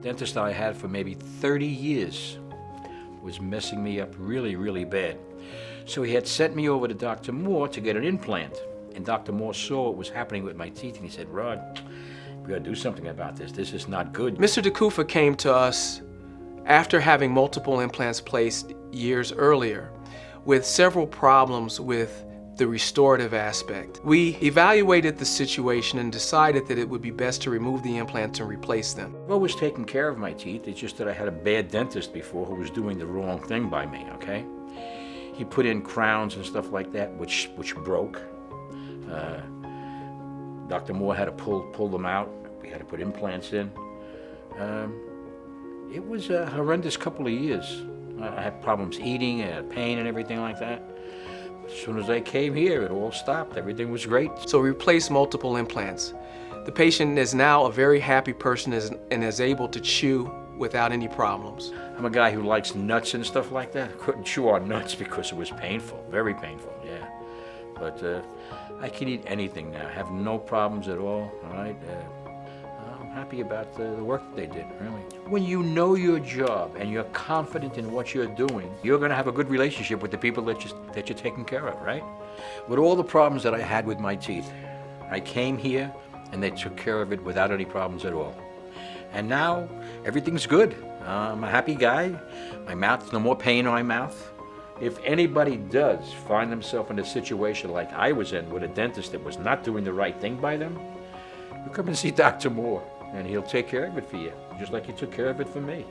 Dentist I had for maybe 30 years was messing me up really, really bad. So he had sent me over to Dr. Moore to get an implant. And Dr. Moore saw what was happening with my teeth and he said, Rod, we gotta do something about this. This is not good. Mr. Dacufer came to us after having multiple implants placed years earlier with several problems with the restorative aspect. We evaluated the situation and decided that it would be best to remove the implants and replace them. I've always taken care of my teeth. It's just that I had a bad dentist before who was doing the wrong thing by me, okay? He put in crowns and stuff like that, which broke. Dr. Moore had to pull them out. We had to put implants in. It was a horrendous couple of years. I had problems eating, I had pain and everything like that. As soon as I came here, it all stopped. Everything was great. So we replaced multiple implants. The patient is now a very happy person and is able to chew without any problems. I'm a guy who likes nuts and stuff like that. I couldn't chew on nuts because it was painful, very painful, yeah. But I can eat anything now. I have no problems at all right? I'm happy about the work that they did, really. When you know your job and you're confident in what you're doing, you're gonna have a good relationship with the people that you're taking care of, right? With all the problems that I had with my teeth, I came here and they took care of it without any problems at all. And now, everything's good. I'm a happy guy. My mouth, no more pain in my mouth. If anybody does find themselves in a situation like I was in with a dentist that was not doing the right thing by them, you come and see Dr. Moore, and he'll take care of it for you, just like he took care of it for me.